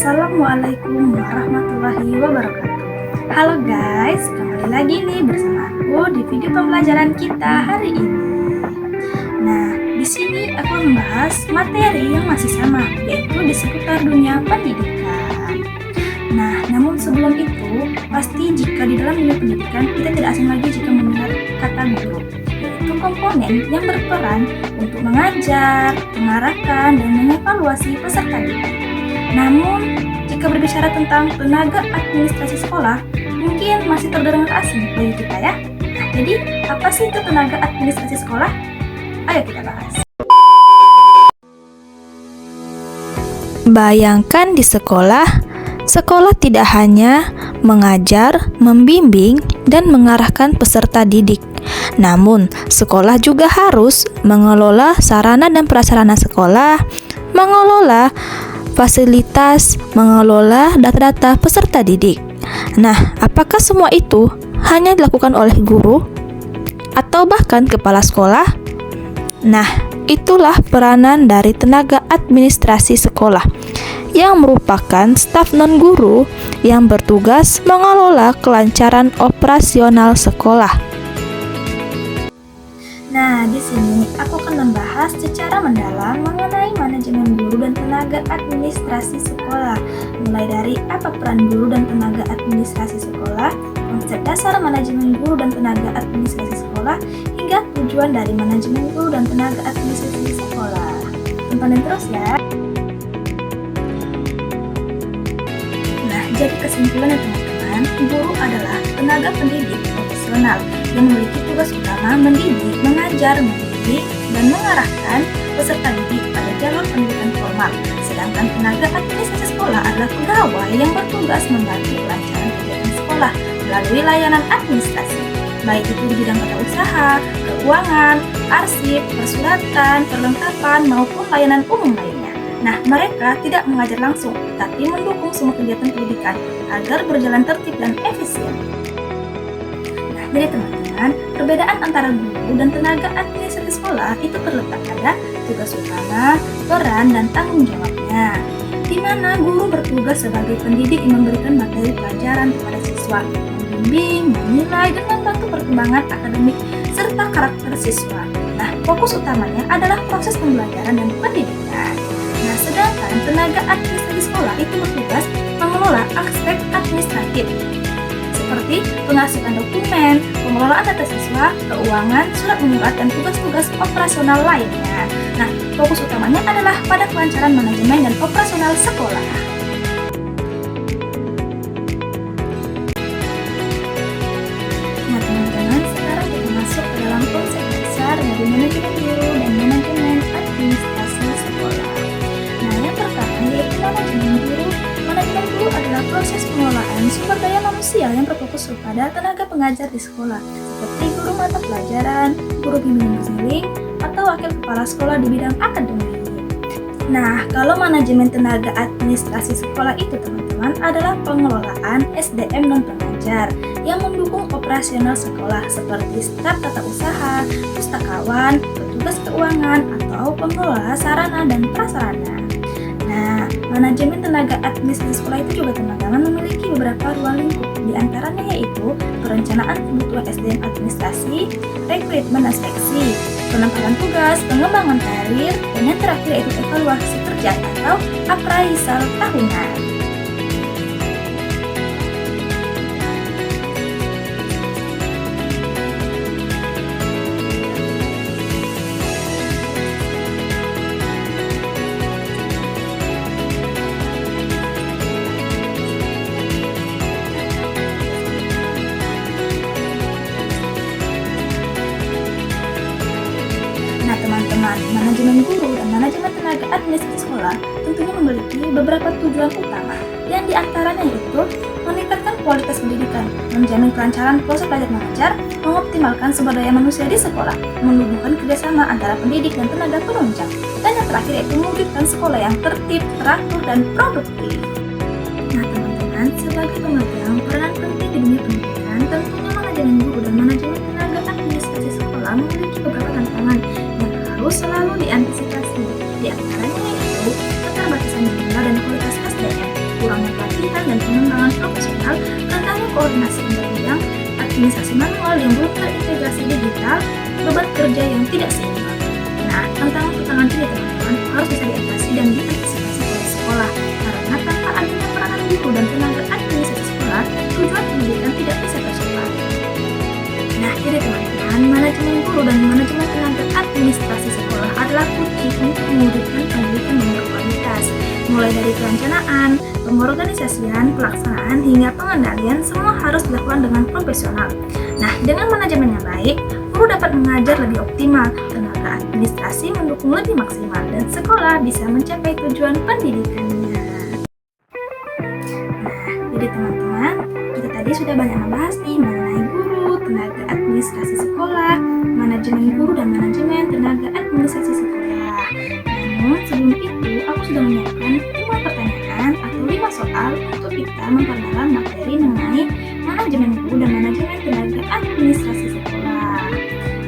Assalamualaikum warahmatullahi wabarakatuh. Halo guys, kembali lagi nih bersama aku di video pembelajaran kita hari ini. Nah, di sini aku membahas materi yang masih sama, yaitu di seputar dunia pendidikan. Nah, namun sebelum itu, pasti jika di dalam dunia pendidikan kita tidak asing lagi jika mendengar kata guru, yaitu komponen yang berperan untuk mengajar, mengarahkan, dan mengevaluasi peserta didik. Namun, jika berbicara tentang tenaga administrasi sekolah, mungkin masih terdengar asing bagi kita ya. Nah, jadi apa sih itu tenaga administrasi sekolah? Ayo kita bahas. Bayangkan di sekolah tidak hanya mengajar, membimbing, dan mengarahkan peserta didik. Namun, sekolah juga harus mengelola sarana dan prasarana sekolah, mengelola fasilitas, mengelola data-data peserta didik. Nah, apakah semua itu hanya dilakukan oleh guru atau bahkan kepala sekolah? Nah, itulah peranan dari tenaga administrasi sekolah yang merupakan staf non-guru yang bertugas mengelola kelancaran operasional sekolah. Nah, di sini aku akan membahas secara mendalam mengenai manajemen guru dan tenaga administrasi sekolah. Mulai dari apa peran guru dan tenaga administrasi sekolah, konsep dasar manajemen guru dan tenaga administrasi sekolah, hingga tujuan dari manajemen guru dan tenaga administrasi sekolah. Tontonin terus ya. Nah, jadi kesimpulannya teman-teman, guru adalah tenaga pendidik profesional yang memiliki tugas utama mendidik, mengajar, mendidik, dan mengarahkan peserta didik pada jalur pendidikan formal. Sedangkan tenaga administrasi sekolah adalah pegawai yang bertugas membantu kelancaran kegiatan sekolah melalui layanan administrasi, baik itu di bidang tata usaha, keuangan, arsip, persuratan, perlengkapan, maupun layanan umum lainnya. Nah, mereka tidak mengajar langsung, tapi mendukung semua kegiatan pendidikan agar berjalan tertib dan efisien. Jadi teman-teman, perbedaan antara guru dan tenaga administrasi sekolah itu terletak pada tugas utama, peran, dan tanggung jawabnya. Di mana guru bertugas sebagai pendidik yang memberikan materi pelajaran kepada siswa, membimbing, menilai, dan membantu perkembangan akademik serta karakter siswa. Nah, fokus utamanya adalah proses pembelajaran dan pendidikan. Nah, sedangkan tenaga administrasi sekolah itu bertugas mengelola aspek administratif, seperti pengasuhan dokumen, pengelolaan data siswa, keuangan, surat menyurat, dan tugas-tugas operasional lainnya. Nah, fokus utamanya adalah pada kelancaran manajemen dan operasional sekolah. Nah, teman-teman, sekarang kita masuk ke dalam konsep besar dari manajemen guru dan manajemen administrasi sekolah. Nah, yang pertama yaitu manajemen guru. Manajemen guru adalah proses pengelolaan sumber daya manusia yang berfokus kepada tenaga pengajar di sekolah, seperti guru mata pelajaran, guru bimbing konseling, atau wakil kepala sekolah di bidang akademik. Nah, kalau manajemen tenaga administrasi sekolah itu teman-teman adalah pengelolaan SDM non-pengajar yang mendukung operasional sekolah seperti staf tata usaha, pustakawan, petugas keuangan, atau pengelola sarana dan prasarana. Nah, manajemen tenaga administrasi sekolah itu juga teman-teman memiliki beberapa ruang lingkup, di antaranya yaitu perencanaan kebutuhan SDM administrasi, rekrutmen dan seleksi, penempatan tugas, pengembangan karir, dan yang terakhir yaitu evaluasi kerja atau appraisal tahunan. Nah teman-teman, manajemen guru dan manajemen tenaga administrasi sekolah tentunya memiliki beberapa tujuan utama, yang diantaranya yaitu meningkatkan kualitas pendidikan, menjamin kelancaran proses belajar mengajar, mengoptimalkan sumber daya manusia di sekolah, menumbuhkan kerjasama antara pendidik dan tenaga penunjang, dan yang terakhir yaitu mewujudkan sekolah yang tertib, teratur, dan produktif. Nah teman-teman, sebagai pemegang peranan penting di dunia pendidikan, tentunya manajemen guru dan manajemen tenaga administrasi sekolah memiliki beberapa tantangan yang harus selalu diantisipasi. Di antaranya yaitu keterbatasan jumlah dan kualitas SDM, koordinasi undang-undang, administrasi manual yang belum terintegrasi digital, beban kerja yang tidak seimbang. Nah, tantangan ini teman-teman harus bisa diatasi dan diantisipasi oleh sekolah, karena tanpa adanya peranan guru dan tenaga administrasi sekolah, tujuan pendidikan tidak bisa tercapai. Nah, jadi teman-teman, manajemen guru dan manajemen tenaga administrasi sekolah adalah kunci untuk mewujudkan pendidikan yang berkualitas. Mulai dari perencanaan, pengorganisasian, pelaksanaan, hingga pengendalian, semua harus dilakukan dengan profesional. Nah, dengan manajemen yang baik, guru dapat mengajar lebih optimal, tenaga administrasi mendukung lebih maksimal, dan sekolah bisa mencapai tujuan pendidikannya. Nah, jadi teman-teman, kita tadi sudah banyak membahas nih mengenai guru, tenaga administrasi sekolah, manajemen guru, dan manajemen tenaga administrasi sekolah. Namun, sebelum itu, aku sudah menyiapkan 5 pertanyaan atau 5 soal untuk kita memperdalam materi mengenai manajemen guru dan manajemen tenaga administrasi sekolah.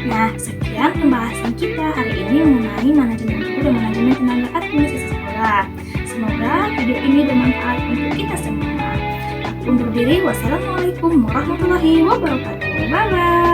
Nah, sekian pembahasan kita hari ini mengenai manajemen guru dan manajemen tenaga administrasi sekolah. Semoga video ini bermanfaat untuk kita semua. Aku undur diri. Wassalamualaikum warahmatullahi wabarakatuh. Bye-bye.